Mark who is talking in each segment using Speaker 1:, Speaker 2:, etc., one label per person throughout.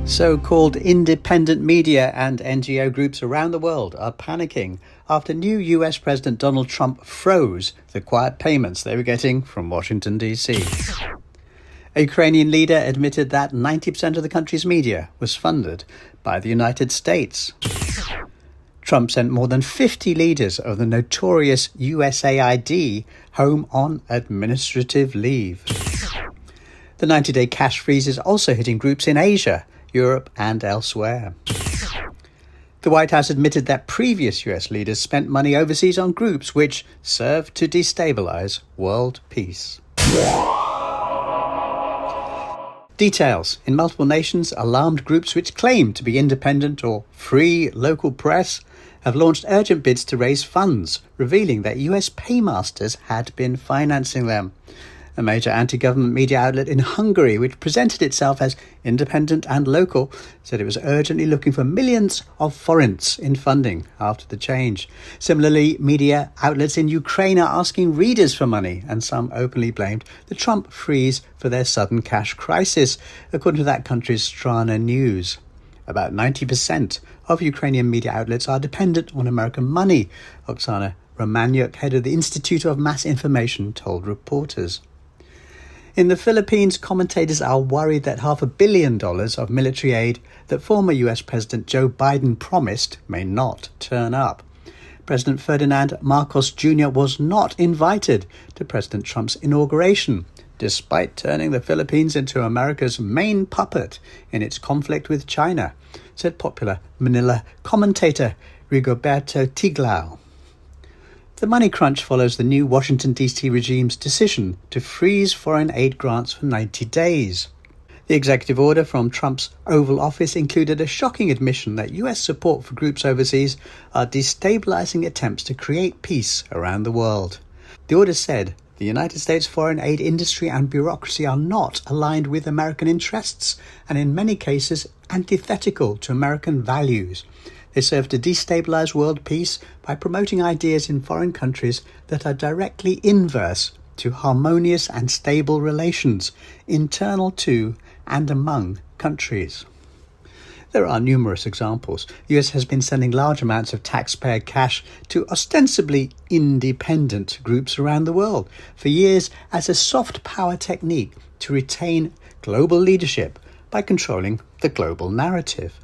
Speaker 1: So-called independent media and NGO groups around the world are panicking after new US President Donald Trump froze the quiet payments they were getting from Washington, D.C. A Ukrainian leader admitted that 90% of the country's media was funded by the United States. Trump sent more than 50 leaders of the notorious USAID home on administrative leave. The 90-day cash freeze is also hitting groups in Asia, Europe and elsewhere. The White House admitted that previous US leaders spent money overseas on groups which served to destabilize world peace. Details. In multiple nations, alarmed groups which claim to be independent or free local press have launched urgent bids to raise funds, revealing that US paymasters had been financing them. A major anti-government media outlet in Hungary, which presented itself as independent and local, said it was urgently looking for millions of forints in funding after the change. Similarly, media outlets in Ukraine are asking readers for money, and some openly blamed the Trump freeze for their sudden cash crisis, according to that country's Strana News. About 90% of Ukrainian media outlets are dependent on American money, Oksana Romanyuk, head of the Institute of Mass Information, told reporters. In the Philippines, commentators are worried that $500 million of military aid that former US President Joe Biden promised may not turn up. President Ferdinand Marcos Jr. was not invited to President Trump's inauguration, despite turning the Philippines into America's main puppet in its conflict with China, said popular Manila commentator Rigoberto Tiglao. The money crunch follows the new Washington, D.C. regime's decision to freeze foreign aid grants for 90 days. The executive order from Trump's Oval Office included a shocking admission that US support for groups overseas are destabilizing attempts to create peace around the world. The order said the United States foreign aid industry and bureaucracy are not aligned with American interests and in many cases antithetical to American values. They serve to destabilize world peace by promoting ideas in foreign countries that are directly inverse to harmonious and stable relations, internal to and among countries. There are numerous examples. The US has been sending large amounts of taxpayer cash to ostensibly independent groups around the world for years as a soft power technique to retain global leadership by controlling the global narrative.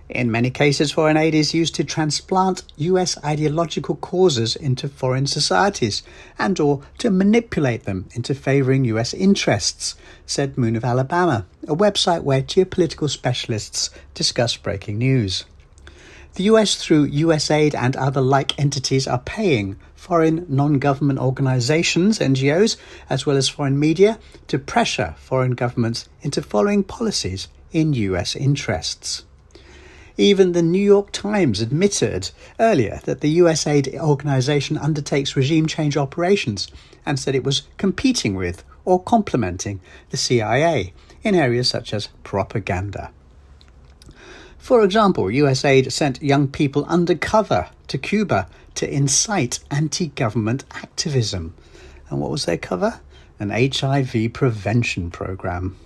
Speaker 1: In many cases, foreign aid is used to transplant US ideological causes into foreign societies and or to manipulate them into favouring US interests, said Moon of Alabama, a website where geopolitical specialists discuss breaking news. The US, through USAID and other like entities, are paying foreign non-government organisations, NGOs, as well as foreign media, to pressure foreign governments into following policies in US interests. Even the New York Times admitted earlier that the USAID organisation undertakes regime change operations and said it was competing with or complementing the CIA in areas such as propaganda. For example, USAID sent young people undercover to Cuba to incite anti-government activism. And what was their cover? An HIV prevention program.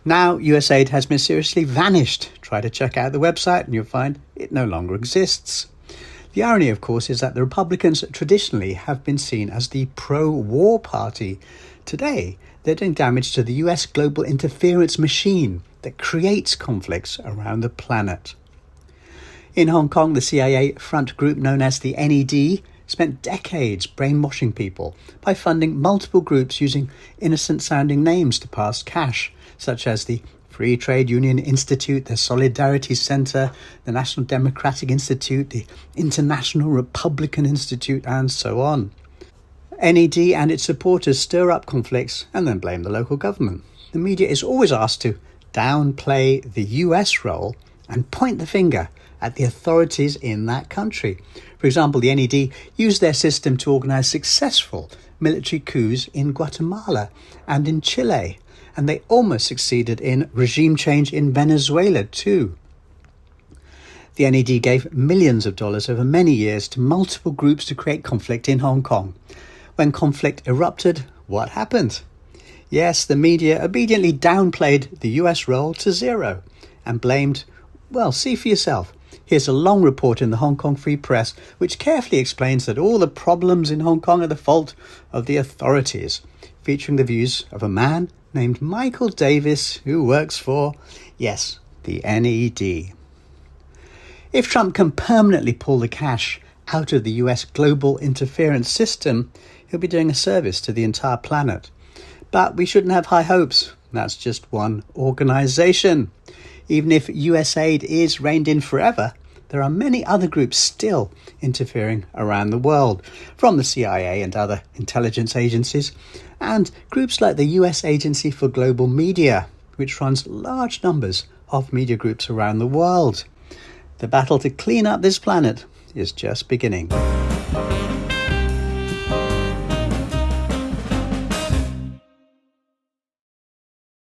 Speaker 1: Now, USAID has mysteriously vanished. Try to check out the website and you'll find it no longer exists. The irony, of course, is that the Republicans traditionally have been seen as the pro-war party. Today, they're doing damage to the US global interference machine that creates conflicts around the planet. In Hong Kong, the CIA front group known as the NED spent decades brainwashing people by funding multiple groups using innocent-sounding names to pass cash, such as the Free Trade Union Institute, the Solidarity Center, the National Democratic Institute, the International Republican Institute, and so on. NED and its supporters stir up conflicts and then blame the local government. The media is always asked to downplay the US role and point the finger at the authorities in that country. For example, the NED used their system to organize successful military coups in Guatemala and in Chile, and they almost succeeded in regime change in Venezuela too. The NED gave millions of dollars over many years to multiple groups to create conflict in Hong Kong. When conflict erupted, what happened? Yes, the media obediently downplayed the US role to zero and blamed, well, see for yourself. Here's a long report in the Hong Kong Free Press which carefully explains that all the problems in Hong Kong are the fault of the authorities, featuring the views of a man named Michael Davis who works for, yes, the NED. If Trump can permanently pull the cash out of the US global interference system, he'll be doing a service to the entire planet. But we shouldn't have high hopes. That's just one organisation. Even if USAID is reined in forever, there are many other groups still interfering around the world, from the CIA and other intelligence agencies, and groups like the US Agency for Global Media, which runs large numbers of media groups around the world. The battle to clean up this planet is just beginning.